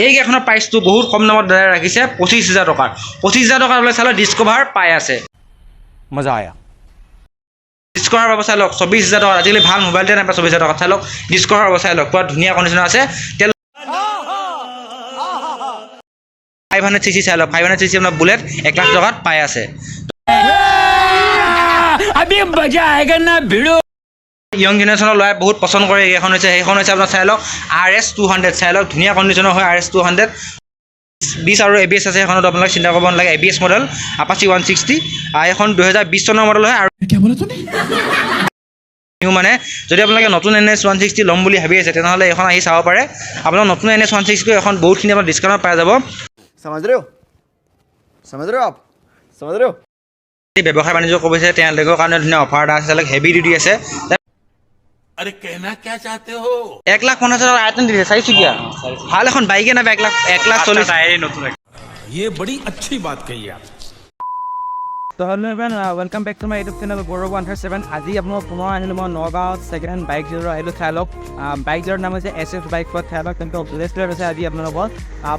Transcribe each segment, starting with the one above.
এইকেইখনৰ প্ৰাইচটো বহুত কম দামত দাদাই ৰাখিছে 25,000 টকাৰ 25,000 টকাৰ হ'লে চালে ডিস্কভাৰ পাই আছে মজা আয়া ডিস্কভাৰ পাব চাই লওক 24,000 টকা আজিকালি ভাল মোবাইলতে নাপায় 24,000 টকাত চাই লওক ডিস্কভাৰ পাব চাই লওক পুৰা ধুনীয়া কণ্ডিশ্যন আছে 500cc চাই লওক 500cc আপোনাৰ বুলেট 1 লাখ টকাত পাই আছে अभी मजा आएगा ना भिड़ो ইয়ং জেনেৰেশ্যনৰ ল'ৰাই বহুত পচন্দ কৰে এইখন হৈছে সেইখন হৈছে আপোনাৰ চাই লওক RS200 চাই লওক ধুনীয়া কণ্ডিশ্যনৰ হয় RS200 20 আৰু ABS আছে সেইখনত আপোনালোকে চিন্তা কৰিব নালাগে ABS মডেল Apache 160 এখন 2020 চনৰ মডেল হয় আৰু নিউ মানে যদি আপোনালোকে নতুন NS 160 ল'ম বুলি ভাবি আছে তেনেহ'লে এখন আহি চাব পাৰে আপোনাৰ নতুন NS 160 এখন বহুতখিনি আপোনাৰ ডিছকাউণ্টত পাই যাব समझ रहे हो आप समझ रहे हो ব্যৱসায় বাণিজ্য কৰিছে তেওঁলোকৰ কাৰণে ধুনীয়া অফাৰ এটা আছে হেভি ডিউটি আছে अरे कहना क्या चाहते हो 1,50,000 আইটেম দিছে চাৰিচকীয়া ভাল এখন বাইকে নাপায় 1,40,000 ये बड़ी अच्छी बात कही आप তো hello' everyone welcome back to my YouTube channel Gaurav 137 আজি আপোনালোক পুনৰ আহিলোঁ মই নগাঁৱত ছেকেণ্ড হেণ্ড বাইক জিৰৰ আহিলোঁ চাই লওক বাইক জিৰৰ নাম হৈছে SF বাইক ফৰ চাই লওক কিন্তু প্লে'ষ্টৰত আছে আজি আপোনালোকৰ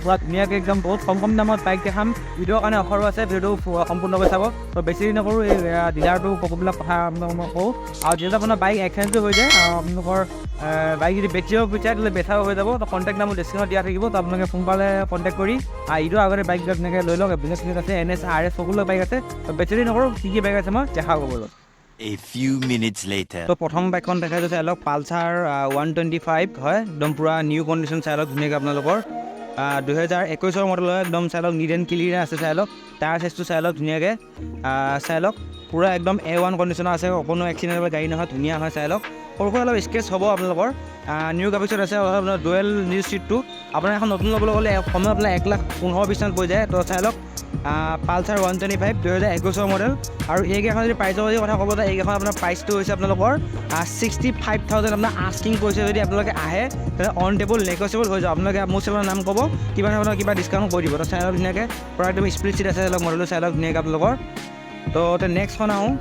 পুৰা ধুনীয়াকৈ একদম বহুত কম দামত বাইক দেখাম ভিডিঅ'ৰ কাৰণে অফাৰো আছে ভিডিঅ'টো সম্পূৰ্ণকৈ চাব তো বেছি দিন নকৰোঁ এই ডিলাৰটো সকলোবিলাক কথা আপোনালোকক কওঁ আৰু যিহেতু আপোনাৰ বাইক এক্সেঞ্জো হৈ যায় আপোনালোকৰ বাইক যদি বেচিব বিচাৰে তেতিয়াহ'লে বেচাও হৈ যাব তো কণ্টেক্ট নাম্বাৰ ডিছক্ৰিপশ্যনত দিয়া থাকিব তো আপোনালোকে সোনকালে কণ্টেক্ট কৰি ঈদৰ আগতে বাইকবিলাক তেনেকৈ লৈ লওক বিজনেছ আছে NS RS সকলো বাইক আছে বেছি নকৰোঁ কি বাইক আছে মই দেখা ক'বলৈ A few minutes later. তো প্ৰথম বাইকখন দেখাইছোঁ চাই লওক পালচাৰ 125 হয় একদম পূৰা নিউ কণ্ডিশ্যন চাই লওক ধুনীয়াকৈ আপোনালোকৰ 2021 মডেল হয় একদম চাই লওক নিট এণ্ড ক্লিয়াৰ আছে চাই লওক টায়াৰ চাইজটো চাই লওক ধুনীয়াকৈ চাই লওক পূৰা একদম A1 কণ্ডিশ্যনৰ আছে অকণো এক্সিডেণ্ট গাড়ী নহয় ধুনীয়া হয় চাই লওক সৰু সৰু অলপ স্কেচ হ'ব আপোনালোকৰ নিউ গ্ৰাফিক্সত আছে আপোনাৰ ডুৱেল নিউ ছিটটো আপোনাৰ এখন নতুন ল'বলৈ গ'লে কমেও আপোনাৰ 1,15,20,000 পৰি যায় তো চাই লওক পালচাৰ 125 2021 মডেল আৰু এইকেইখন যদি প্ৰাইচৰ যদি কথা ক'ব যায় এইকেইখন আপোনাৰ প্ৰাইচটো হৈছে আপোনালোকৰ 65,000 আপোনাৰ আস্কিং কৰিছে যদি আপোনালোকে আহে তেনে অন টেবল নেগচিয়েবল হৈ যাব আপোনালোকে মোৰ চেনেলৰ নাম ক'ব কিবা নহয় কিবা ডিছকাউণ্ট কৰি দিব তো চাই লওক ধুনীয়াকৈ পূৰা একদম স্প্লিট ছিট আছে চাই লওক মডেলটো চাই লওক ধুনীয়াকৈ আপোনালোকৰ তো নেক্সটখন আহোঁ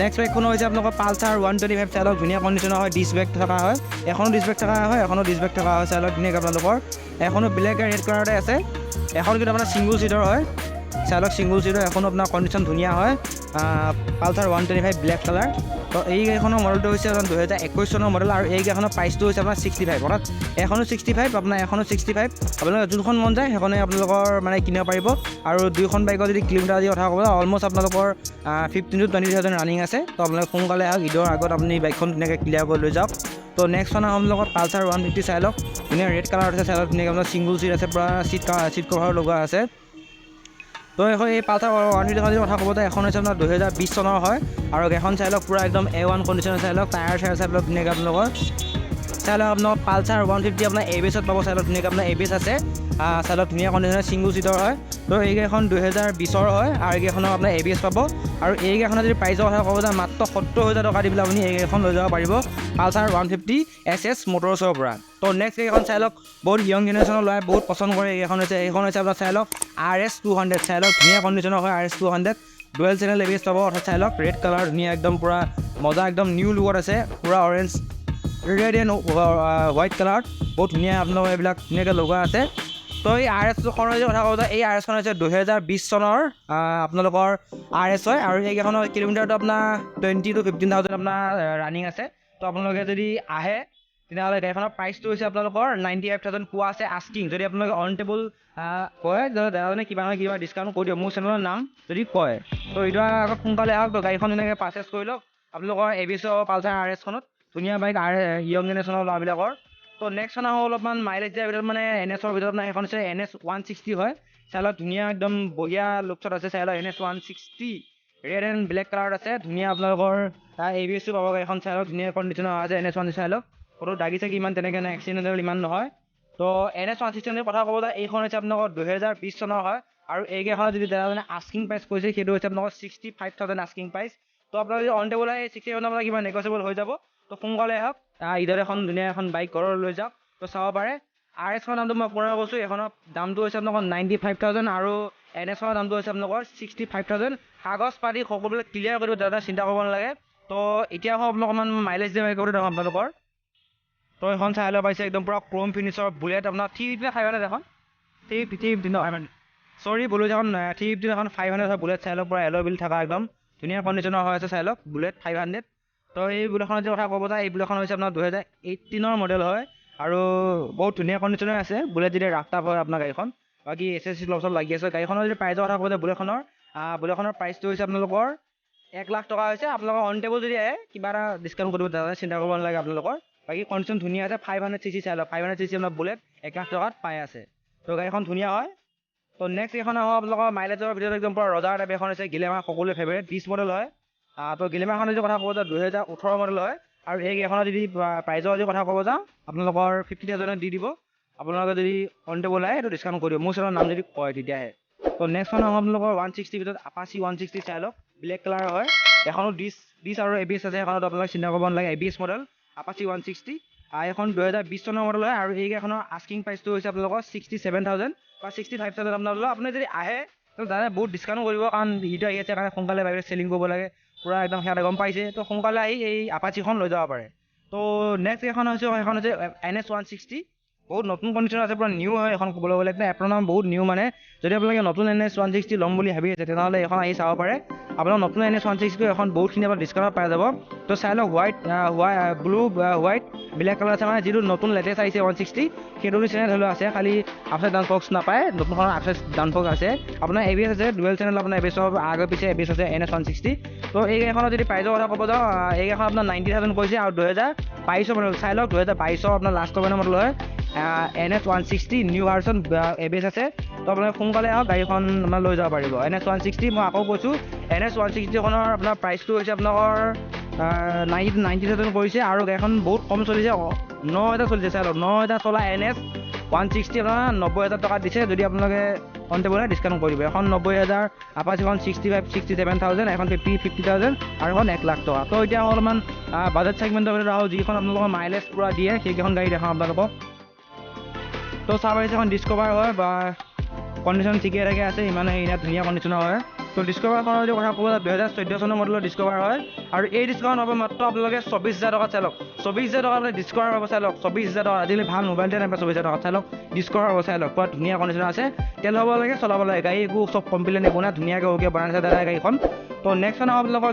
নেক্সট বাইকখন হৈছে আপোনালোকৰ পালচাৰ 125 চাই লওক ধুনীয়া কণ্ডিশ্যনৰ হয় ডিছ ব্ৰেক থকা হয় এখনো ডিছ ব্ৰেক থকা হয় এখনো ডিছ ব্ৰেক থকা হয় চাই লওক ধুনীয়াকৈ আপোনালোকৰ এখনো ব্লেক ৰেড কালাৰতে আছে এখন কিন্তু আপোনাৰ ছিংগুল ছিটৰ হয় চাই লওক ছিংগুল ছিটৰ এখনো আপোনাৰ কণ্ডিশ্যন ধুনীয়া হয় পালচাৰ 125 ব্লেক কালাৰ তো এইকেইখনৰ মডেলটো হৈছে আপোনাৰ 2021 চনৰ মডেল আৰু এইকেইখনৰ প্ৰাইচটো হৈছে আপোনাৰ 65 অৰ্থাৎ এখনো 65 আপোনাৰ এখনো 65 আপোনালোকে যোনখন মন যায় সেইখনে আপোনালোকৰ মানে কিনিব পাৰিব আৰু দুইখন বাইকৰ যদি কিলোমিটাৰ যদি কথা ক'ব অলমষ্ট আপোনালোকৰ 15 to 20,000 ৰানিং আছে তো আপোনালোকে সোনকালে আহক ঈদৰ আগত আপুনি বাইকখন ধুনীয়াকৈ ক্লিয়াৰ কৰি লৈ যাওক তো নেক্সটখন আপোনালোকৰ পালচাৰ 150 চাই লওক ধুনীয়া ৰেড কালাৰ আছে চাই লওক ধুনীয়াকৈ আপোনাৰ ছিংগুল ছিট আছে পূৰা ছিট কভাৰ লগোৱা আছে তো এই পালচাৰ 150 যদি কথা ক'ব যায় এখন হৈছে আপোনাৰ 2020 চনৰ হয় আৰু এখন চাই লওক পূৰা একদম A1 কণ্ডিশ্যনৰ চাই লওক টায়াৰ চাই লওক ধুনীয়াকৈ আপোনালোকৰ চাই লওক আপোনাৰ পালচাৰ 150 আপোনাৰ ABSত পাব চাই লওক ধুনীয়াকৈ আপোনাৰ ABS আছে চাই লওক ধুনীয়া কণ্ডিশ্যনৰ ছিংগুল ছিটৰ হয় তো এইকেইখন 2020 হয় আৰু এইকেইখনৰ আপোনাৰ ABS পাব আৰু এইকেইখনৰ যদি প্ৰাইচৰ কথা ক'ব যায় মাত্ৰ 70,000 টকা দি পেলাই আপুনি এইকেইখন লৈ যাব পাৰিব পালচাৰ 150 SS মটৰছৰ পৰা তো নেক্সট এইখন চাই লওক বহুত ইয়ং জেনেৰেশ্যনৰ ল'ৰাই বহুত পচন্দ কৰে এইখন হৈছে আপোনাৰ চাই লওক RS200 চাই লওক ধুনীয়া কণ্ডিশ্যনৰ হয় RS200 ডুৱেল চেনেল ABS পাব অৰ্থাৎ চাই লওক ৰেড কালাৰ ধুনীয়া একদম পূৰা মজা একদম নিউ লুকত আছে পূৰা অৰেঞ্জ ৰেড এণ্ড হোৱাইট কালাৰত বহুত ধুনীয়া আপোনালোকৰ এইবিলাক ধুনীয়াকৈ লগোৱা আছে তো এই RS-খনৰ যদি কথা ক'ব যায় এই RS-খন হৈছে 2020 চনৰ আপোনালোকৰ RS হয় আৰু এইকেইখনৰ কিলোমিটাৰটো আপোনাৰ 20 to 15,000 আপোনাৰ ৰানিং আছে তো আপোনালোকে যদি আহে তেতিয়াহ'লে গাড়ীখনৰ প্ৰাইচটো হৈছে আপোনালোকৰ 95,000 পোৱা আছে আস্কিং যদি আপোনালোকে অন টেবল কয় তেতিয়াহ'লে কিবা নহয় কিবা ডিছকাউণ্ট কৰি দিয়ক মোৰ চেনেলৰ নাম যদি কয় তো এইটো আগত সোনকালে আহক তো গাড়ীখন ধুনীয়াকৈ পাৰ্চেছ কৰি লওক আপোনালোকৰ ABS পালচাৰ RS-খনত ধুনীয়া বাইক ইয়ং জেনেৰেশ্যনৰ ল'ৰাবিলাকৰ তো নেক্সটখন আহোঁ অলপমান মাইলেজ দিয়াৰ ভিতৰত মানে NS-ৰ ভিতৰত আপোনাৰ এখন হৈছে NS 160 হয় চাই লওক ধুনীয়া একদম বঢ়িয়া লুকছত আছে চাই লওক NS 160 ৰেড এণ্ড ব্লেক কালাৰত আছে ধুনীয়া আপোনালোকৰ ABS-টো পাব গাড়ীখন চাই লওক ধুনীয়া কণ্ডিশ্যনৰ আছে NS 160 চাই লওক ফটো দাগি চাগি ইমান তেনেকৈ নাই এক্সিডেণ্টেল ইমান নহয় তো NS 160 কথা ক'ব যায় এইখন হৈছে আপোনালোকৰ 2020 চনৰ হয় আৰু এইকেইখনত যদি দাদাজনে আস্কিং প্ৰাইচ কৈছে সেইটো হৈছে আপোনালোকৰ 65,000 আস্কিং প্ৰাইচ তো আপোনালোকে যদি অন টেবল আহে 60,000 আপোনাৰ কিবা নেগচিয়েবল হৈ যাব তো সোনকালে আহক ঈদত এখন ধুনীয়া এখন বাইক ঘৰলৈ লৈ যাওক তো চাব পাৰে RS-খনৰ দামটো মই পুনৰ কৈছোঁ এইখনৰ দামটো হৈছে আপোনালোকৰ 95,000 আৰু NS-খনৰ দামটো হৈছে আপোনালোকৰ 65,000 কাগজ পাতি সকলোবিলাক ক্লিয়াৰ কৰিব দাদা চিন্তা কৰিব নালাগে তো এতিয়া আপোনালোক অকণমান মাইলেজ দিয়া বাইক কৰি দিওঁ আপোনালোকৰ তো এইখন চাই ল'ব পাইছে একদম পূৰা ক্ৰম ফিনিছৰ বুলেট আপোনাৰ 350 500 এখন 350 ন চৰি বুলো এখন 350 এখন 500 হয় বুলেট চাই লওক পূৰা এলয় বিল থকা একদম ধুনীয়া কণ্ডিশ্যনৰ হৈ আছে চাই লওক বুলেট 500 তো এই বুলেটখনৰ যে কথা ক'ব যায় এই বুলেটখন হৈছে আপোনাৰ 2018 মডেল হয় আৰু বহুত ধুনীয়া কণ্ডিশ্যনৰ আছে বুলেট যদি ৰাফটাপ হয় আপোনাৰ গাড়ীখন বাকী SSC লপচপ লাগি আছে গাড়ীখনৰ যদি প্ৰাইজৰ কথা ক'ব যায় বুলেটখনৰ প্ৰাইচটো হৈছে আপোনালোকৰ 1 লাখ টকা হৈছে আপোনালোকৰ অন টেবল যদি আহে কিবা এটা ডিছকাউণ্ট কৰিব তাতে চিন্তা কৰিব নালাগে আপোনালোকৰ বাকী কণ্ডিশ্যন ধুনীয়া আছে 500cc চাই লওক 500cc আপোনাৰ বুলেট 1 লাখ টকাত পাই আছে তো গাড়ীখন ধুনীয়া হয় তো নেক্সট এইখন হ'ব আপোনালোকৰ মাইলেজৰ ভিতৰত একদম পূৰা ৰজাৰ টাইপ এখন হৈছে গিলেমাৰ সকলোৱে ফেভাৰিট 20 মডেল হয় তো গিলেমাৰখনৰ যদি কথা ক'ব যাওঁ 2018 মডেল হয় আৰু এই গাড়ীখনৰ যদি প্ৰাইজৰ যদি কথা ক'ব যাওঁ আপোনালোকৰ 50,000 দি দিব আপোনালোকে যদি অন টেবল আহে এইটো ডিছকাউণ্ট কৰি দিব মোৰ চেনেলৰ নাম যদি কয় তেতিয়াহে তো নেক্সটখন হ'ব আপোনালোকৰ 160 ভিতৰত আপাচি 160 চাই লওক ব্লেক কালাৰ হয় এখনো ডিছ আৰু ABS আছে এখনত আপোনালোকে চিন্তা কৰিব নালাগে ABS মডেল আপাচি 160 এখন 2020 চনৰ মডেল হয় আৰু এই গাড়ীখনৰ আস্কিং প্ৰাইচটো হৈছে আপোনালোকৰ 67,000 বা 65,000 আপোনালোকৰ আপুনি যদি আহে তাতে বহুত ডিছকাউণ্ট কৰিব কাৰণ ইটো আহি আছে কাৰণে সোনকালে বাইক চেলিং কৰিব লাগে পূৰা একদম সিহঁতে গম পাইছে তো সোনকালে আহি এই আপাচিখন লৈ যাব পাৰে তো নেক্সট এখন হৈছে NS 160 বহুত নতুন কণ্ডিশ্যন আছে পূৰা নিউ হয় এখন ক'বলৈ গ'লে একদম এপ্ৰনাম বহুত নিউ মানে যদি আপোনালোকে নতুন NS 160 ল'ম বুলি ভাবি আছে তেনেহ'লে এখন আহি চাব পাৰে আপোনাৰ নতুন NS 160 এখন বহুতখিনি আপোনাৰ ডিছকাউণ্টত পাই যাব তো চাই লওক ব্লু হোৱাইট ব্লেক কালাৰ আছে মানে যিটো নতুন লেটেষ্ট আহিছে 160 সেইটো নিচিনা ধৰি লওক আছে খালি আপচাইড ডাউন ফক্স নাপায় নতুনখনৰ আপচাইড ডাউন ফক্স আছে আপোনাৰ ABS আছে ডুৱেল চেনেল আপোনাৰ ABS আগৰ পিছে ABS আছে NS 160 তো এই গাড়ীখনৰ যদি প্ৰাইজৰ কথা ক'ব যাওঁ এই গাড়ীখন আপোনাৰ 90,000 পৰিছে আৰু 2022 মডেল চাই লওক 2022 আপোনাৰ লাষ্টৰ মডেল হয় NS 160 নিউ ভাৰ্চন ABS আছে তো আপোনালোকে সোনকালে আহক গাড়ীখন আপোনাৰ লৈ যাব পাৰিব NS 160 মই আকৌ কৈছোঁ NS 160খনৰ আপোনাৰ প্ৰাইচটো হৈছে আপোনালোকৰ 90,000 পৰিছে আৰু গাড়ীখন বহুত কম চলিছে 9,000 চলিছে চাই লওক 9,000 চলা NS 160 আপোনাৰ 90,000 টকা দিছে যদি আপোনালোকে অন টেবল ডিছকাউণ্ট কৰিব এখন 90,000 আপাচিখন 67,000 এখন 50,000 আৰু এখন 1 লাখ টকা তো এতিয়া অলপমান বাজেট ছেগমেণ্টৰ ভিতৰত আৰু যিখন আপোনালোকৰ মাইলেজ পূৰা দিয়ে সেইকেইখন গাড়ী দেখাওঁ আপোনালোকক তো চাব পাৰিছে এখন ডিস্কভাৰ হয় বা কণ্ডিশ্যন ঠিকে থাকে আছে ইমান ইয়াত ধুনীয়া কণ্ডিশ্যনৰ হয় তো ডিস্কভাৰখনৰ যদি কথা ক'ব 2014 চনৰ মডেলৰ ডিস্কভাৰ হয় আৰু এই ডিস্কভাৰ হ'ব মাত্ৰ আপোনালোকে 24,000 টকাত চাই লওক 24,000 টকা আপুনি ডিস্কভাৰ হ'ব চাই লওক 24,000 টকা আজিকালি ভাল মোবাইলতে নাপায় 24,000 টকাত চাই লওক ডিস্কভাৰ হ'ব চাই লওক পূৰা ধুনীয়া কণ্ডিশ্যন আছে তেল হ'ব লাগে চলাব লাগে গাড়ী একো চব কমপ্লেইন একো নাই ধুনীয়াকৈ ওকে বনাইছে দাদা গাড়ীখন তো নেক্সটখন হ'ব আপোনালোকৰ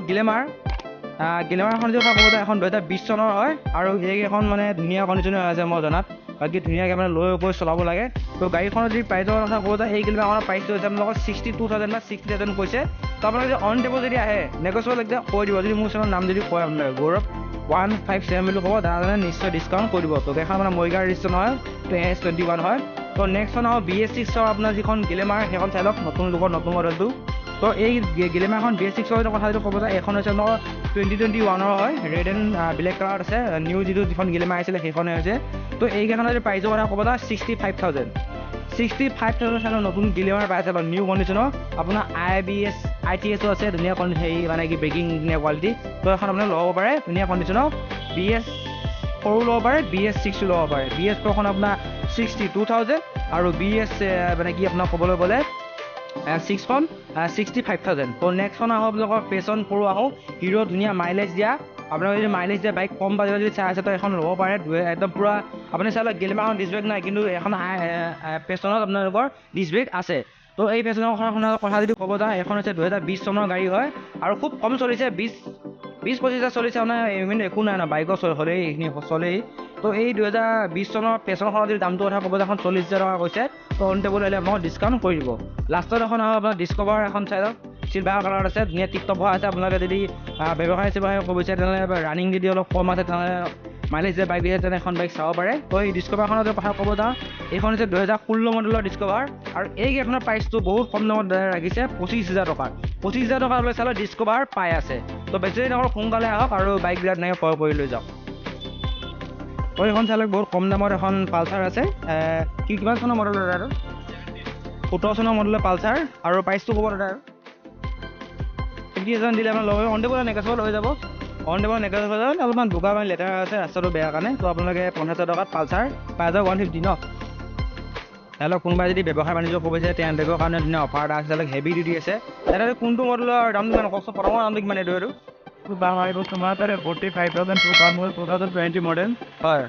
গিলেমাৰখন যদি কথা ক'ব যায় এখন 2020 চনৰ হয় আৰু এইকেইখন মানে ধুনীয়া কণ্ডিশ্যনৰ আছে মই জনাত বাকী ধুনীয়াকৈ মানে লৈ গৈ চলাব লাগে তো গাড়ীখনৰ যদি প্ৰাইজৰ কথা ক'ব যায় এই গিলেমাৰখনৰ প্ৰাইচটো হৈছে আপোনালোকৰ 62,000 বা 60,000 কৈছে তো আপোনালোকে যদি অন টেবল যদি আহে নেগচিয়েবল একদম কৈ দিব যদি মোৰ চেনেলৰ নাম যদি কয় আপোনালোকে গৌৰৱ 157 বুলি ক'ব দাদাজনে নিশ্চয় ডিছকাউণ্ট কৰি দিব তো গাড়ীখন মানে মৰিগাঁও ৰেজিষ্ট্ৰেশ্যন হয় তো AS21 হয় তো নেক্সটখন হ'ব BS6 আপোনাৰ যিখন গিলেমাৰ সেইখন চাই লওক নতুন লোকৰ নতুন মডেলটো তো এই গিলেমাৰখন BS6 কথা যদি ক'ব যায় এখন হৈছে আপোনালোকৰ 2021 হয় ৰেড এণ্ড ব্লেক কালাৰত আছে নিউ যিখন গিলেমাৰ আহিছিলে সেইখনে হৈছে তো এই গাড়ীখনৰ যদি প্ৰাইজৰ কথা ক'ব যায় 65,000 চাই নতুন গিলেমাৰ পাই আছে বা নিউ কণ্ডিশ্যনৰ আপোনাৰ ITSও আছে ধুনীয়া কণ্ডিশ্যন হেৰি মানে কি ব্ৰেকিং ধুনীয়া কোৱালিটি তো এখন আপুনি ল'ব পাৰে ধুনীয়া কণ্ডিশ্যনৰ BS4 ল'ব পাৰে BS6 ল'ব পাৰে BS4খন আপোনাৰ 62,000 আৰু BS মানে কি আপোনাক ক'বলৈ গ'লে 6খন 65,000 তো নেক্সটখন আহোঁ আপোনালোকৰ পেশ্যন প্ৰ' আহোঁ হিৰো ধুনীয়া মাইলেজ দিয়া আপোনালোকে যদি মাইলেজ দিয়া বাইক কম বাজেটত যদি চাই আছে তো এখন ল'ব পাৰে একদম পূৰা আপুনি চাই লওক গিলেমাৰখন ডিছ ব্ৰেক নাই কিন্তু এখন পেশ্যনত আপোনালোকৰ ডিছ ব্ৰেক আছে তো এই পেশ্যনৰ কথা যদি ক'ব যাওঁ এখন হৈছে 2020 চনৰ গাড়ী হয় আৰু খুব কম চলিছে 20-25,000 চলিছে মানে কিন্তু একো নাই ন বাইকৰ হ'লেই এইখিনি চলেই তো এই 2020 চনৰ পেশ্যনখনৰ যদি দামটো কথা ক'ব যাওঁ এখন 40,000 টকা কৈছে তো অন টেবল আহিলে আপোনাক ডিছকাউণ্ট কৰি দিব লাষ্টত এখন আহোঁ আপোনাৰ ডিস্কভাৰ এখন চাই লওক চিলভাৰ কালাৰত আছে ধুনীয়া টিপটপ হোৱা আছে আপোনালোকে যদি ব্যৱসায় ক'ব বিচাৰে তেনেহ'লে ৰানিং যদি অলপ কম আছে তেনেহ'লে মাইলেজ যে বাইক দিয়ে তেনে এখন বাইক চাব পাৰে তো এই ডিস্কভাৰখনৰ যদি কথা ক'ব যাওঁ এইখন হৈছে 2016 মডেলৰ ডিস্কভাৰ আৰু এই গাড়ীখনৰ প্ৰাইচটো বহুত কম দামত ৰাখিছে 25,000 টকাৰ 25,000 টকা লৈ চালে ডিস্কভাৰ পাই আছে তো বেছি নকৰক সোনকালে আহক আৰু বাইকবিলাক এনেকৈ ক্ৰয় কৰি লৈ যাওক তো এইখন চালক বহুত কম দামত এখন পালচাৰ আছে কিমান চনৰ মডেলৰ দাদা 17 চনৰ মডেলৰ পালচাৰ আৰু প্ৰাইচটো ক'ব দাদা 50,000 দিলে আপোনাৰ ল'ব অন টেবল নেগচিয়েবল হৈ যাব অন টেবল নেগচিয়েবল হৈ যাব অলপমান বোকা মানে লেতেৰা আছে ৰাস্তাটো বেয়া কাৰণে তো আপোনালোকে 50,000 টকাত পালচাৰ পাই যাব 150 ন তেওঁলোক কোনোবাই যদি ব্যৱসায় বাণিজ্য কৰিব বিচাৰে তেওঁলোকৰ কাৰণে ধুনীয়া অফাৰ এটা আছে তেওঁলোক হেভি ডিউটি আছে তেনেহ'লে কোনটো মডেলৰ দামটো কিমান কওকচোন প্ৰথমৰ দামটো কিমান এইটো তোমাৰ তাতে 45,000 2020 মডেল হয়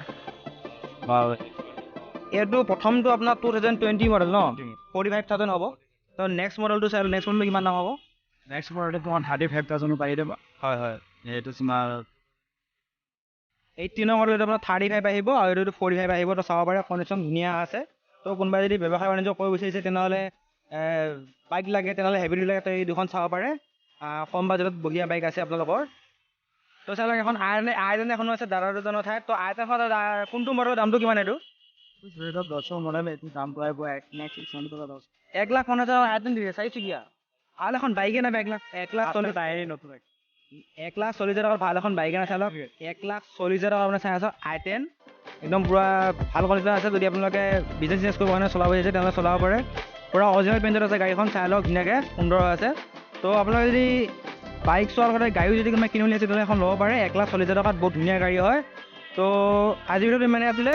এইটো প্ৰথমটো আপোনাৰ 2020 মডেল ন 45,000 হ'ব তো নেক্সট মডেলটো চাই নেক্সট মডেলটো কিমান দাম হ'ব নেক্সট মডেলটো তোমাৰ 35,000 পাই দিব হয় হয় এইটো তোমাৰ 18 মডেল আপোনাৰ 35 আহিব আৰু এইটো 45 আহিব তো চাব পাৰে কণ্ডিশ্যন ধুনীয়া আছে তো কোনোবাই যদি ব্যৱসায় বাণিজ্য কৰিব বিচাৰিছে তেনেহ'লে বাইক লাগে তেনেহ'লে হেভি লাগে তো এই দুখন চাব পাৰে কম বাজেটত বঢ়িয়া বাইক আছে আপোনালোকৰ তো চাওক এখন আইৰণ এখনো আছে দাদা দুজনৰ ঠাইত তো আইৰণখন কোনটো মডেলৰ দামটো কিমান এইটো 10 মডেল এইটো দাম পাই 1,60,000 টকা 1,50,000 আইৰণ দিছে চাৰিচকীয়া ভাল এখন বাইকে নাপায় 1,40,000 টায়াৰে নতুন 1,40,000 টকাৰ ভাল এখন বাইকে নাচাই লওক 1,40,000 টকা আপোনাৰ চাই আছোঁ I10 একদম পূৰা ভাল কণ্ডিশ্যন আছে যদি আপোনালোকে বিজনেছ কৰিব কাৰণে চলাব আহিছে তেনেহ'লে চলাব পাৰে পূৰা অৰিজিনেল পেইণ্টত আছে গাড়ীখন চাই লওক ধুনীয়াকৈ সুন্দৰ হৈ আছে তো আপোনালোকে যদি বাইক চোৱাৰ লগতে গাড়ীও যদি কোনোবাই কিনিব আছে তেনেহ'লে এখন ল'ব পাৰে 1,40,000 টকাত বহুত ধুনীয়া গাড়ী হয় তো আজিৰ ভিডিঅ'টো ইমানেই আছিলে